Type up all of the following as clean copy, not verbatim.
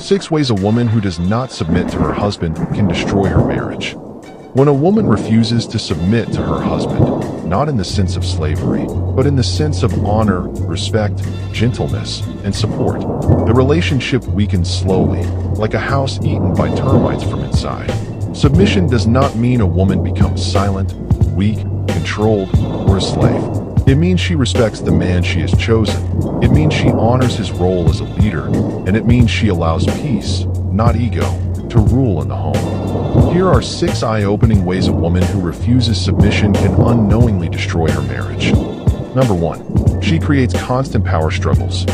6 ways a woman who does not submit to her husband can destroy her marriage. When a woman refuses to submit to her husband, not in the sense of slavery, but in the sense of honor, respect, gentleness, and support, the relationship weakens slowly, like a house eaten by termites from inside. Submission does not mean a woman becomes silent, weak, controlled, or a slave. It means she respects the man she has chosen. It means she honors his role as a leader, and it means she allows peace, not ego, to rule in the home. Here are 6 eye-opening ways a woman who refuses submission can unknowingly destroy her marriage. Number 1. She creates constant power struggles.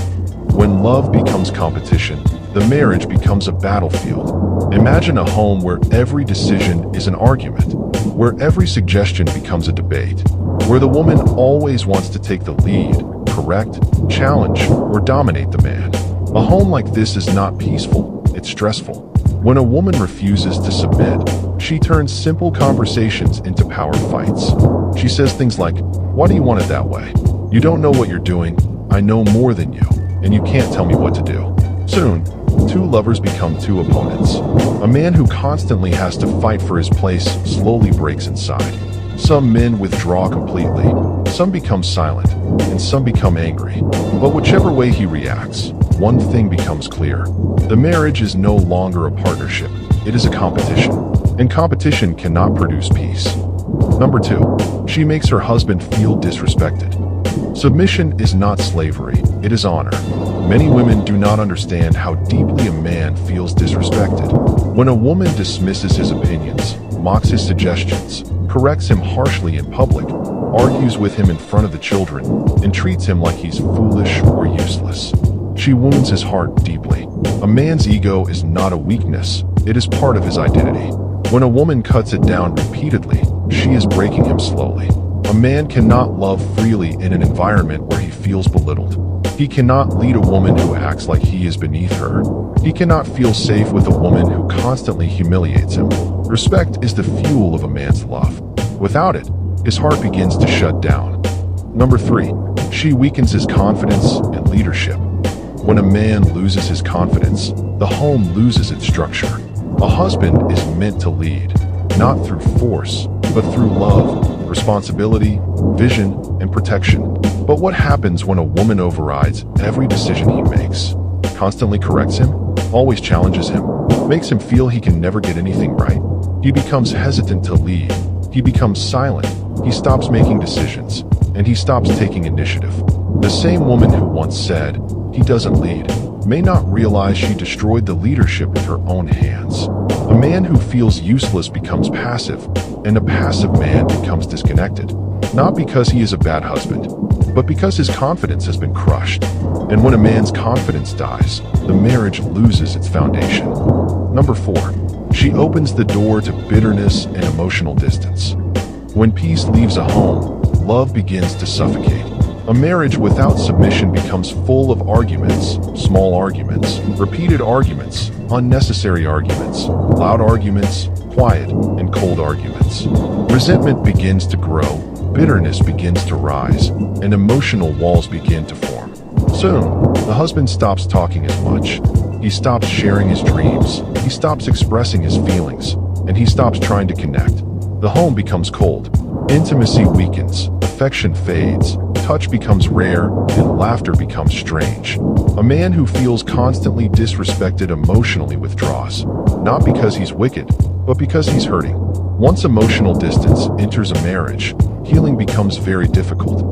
When love becomes competition, the marriage becomes a battlefield. Imagine a home where every decision is an argument, where every suggestion becomes a debate, where the woman always wants to take the lead, correct, challenge, or dominate the man. A home like this is not peaceful, it's stressful. When a woman refuses to submit, she turns simple conversations into power fights. She says things like, "Why do you want it that way? You don't know what you're doing. I know more than you, and you can't tell me what to do." Soon, 2 lovers become 2 opponents. A man who constantly has to fight for his place slowly breaks inside. Some men withdraw completely, some become silent, and some become angry. But whichever way he reacts, one thing becomes clear. The marriage is no longer a partnership, it is a competition. And competition cannot produce peace. Number 2. She makes her husband feel disrespected. Submission is not slavery, it is honor. Many women do not understand how deeply a man feels disrespected. When a woman dismisses his opinions, mocks his suggestions, corrects him harshly in public, argues with him in front of the children, and treats him like he's foolish or useless, she wounds his heart deeply. A man's ego is not a weakness, it is part of his identity. When a woman cuts it down repeatedly, she is breaking him slowly. A man cannot love freely in an environment where he feels belittled. He cannot lead a woman who acts like he is beneath her. He cannot feel safe with a woman who constantly humiliates him. Respect is the fuel of a man's love. Without it, his heart begins to shut down. Number 3. She weakens his confidence and leadership. When a man loses his confidence, the home loses its structure. A husband is meant to lead, not through force, but through love, responsibility, vision, and protection. But what happens when a woman overrides every decision he makes? Constantly corrects him, always challenges him, makes him feel he can never get anything right. He becomes hesitant to lead. He becomes silent. He stops making decisions, and he stops taking initiative. The same woman who once said, "He doesn't lead," may not realize she destroyed the leadership with her own hands. A man who feels useless becomes passive, and a passive man becomes disconnected. Not because he is a bad husband, but because his confidence has been crushed. And when a man's confidence dies, the marriage loses its foundation. Number 4. She opens the door to bitterness and emotional distance. When peace leaves a home, love begins to suffocate. A marriage without submission becomes full of arguments, small arguments, repeated arguments, unnecessary arguments, loud arguments, quiet and cold arguments. Resentment begins to grow, bitterness begins to rise, and emotional walls begin to form. Soon, the husband stops talking as much. He stops sharing his dreams, he stops expressing his feelings, and he stops trying to connect. The home becomes cold, intimacy weakens, affection fades, touch becomes rare, and laughter becomes strange. A man who feels constantly disrespected emotionally withdraws, not because he's wicked, but because he's hurting. Once emotional distance enters a marriage, healing becomes very difficult.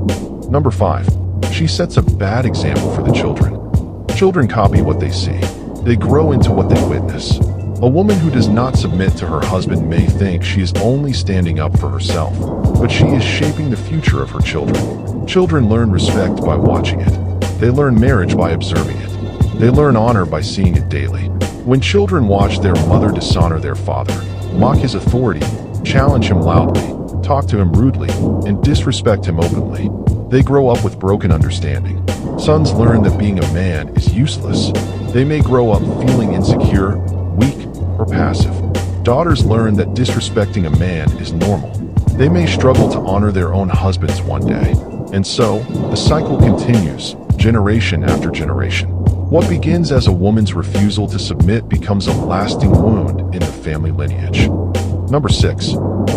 Number 5. She sets a bad example for the children. Children copy what they see. They grow into what they witness. A woman who does not submit to her husband may think she is only standing up for herself, but she is shaping the future of her children. Children learn respect by watching it. They learn marriage by observing it. They learn honor by seeing it daily. When children watch their mother dishonor their father, mock his authority, challenge him loudly, talk to him rudely, and disrespect him openly, they grow up with broken understanding. Sons learn that being a man is useless. They may grow up feeling insecure, weak, or passive. Daughters learn that disrespecting a man is normal. They may struggle to honor their own husbands one day. And so, the cycle continues, generation after generation. What begins as a woman's refusal to submit becomes a lasting wound in the family lineage. Number 6.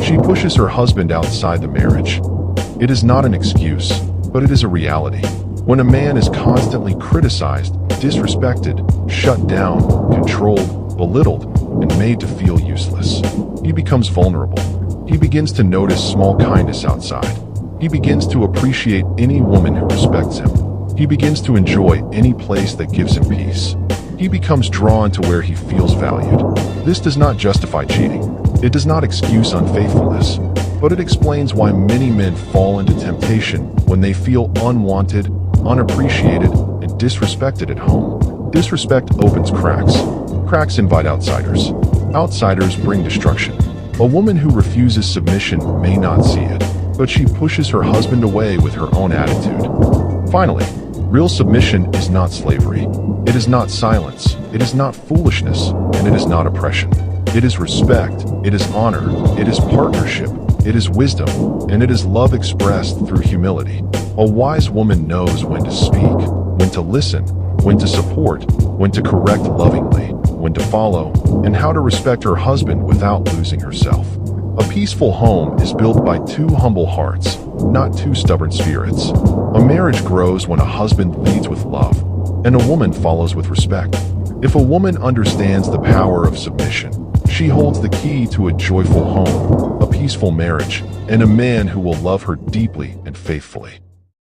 She pushes her husband outside the marriage. It is not an excuse, but it is a reality. When a man is constantly criticized, disrespected, shut down, controlled, belittled, and made to feel useless, he becomes vulnerable. He begins to notice small kindness outside. He begins to appreciate any woman who respects him. He begins to enjoy any place that gives him peace. He becomes drawn to where he feels valued. This does not justify cheating. It does not excuse unfaithfulness, but it explains why many men fall into temptation when they feel unwanted, unappreciated, and disrespected at home. Disrespect opens cracks. Cracks invite outsiders. Outsiders bring destruction. A woman who refuses submission may not see it, but she pushes her husband away with her own attitude. Finally, real submission is not slavery. It is not silence. It is not foolishness, and it is not oppression. It is respect. It is honor. It is partnership. It is wisdom, and it is love expressed through humility. A wise woman knows when to speak, when to listen, when to support, when to correct lovingly, when to follow, and how to respect her husband without losing herself. A peaceful home is built by two humble hearts, not two stubborn spirits. A marriage grows when a husband leads with love, and a woman follows with respect. If a woman understands the power of submission, she holds the key to a joyful home, a peaceful marriage, and a man who will love her deeply and faithfully.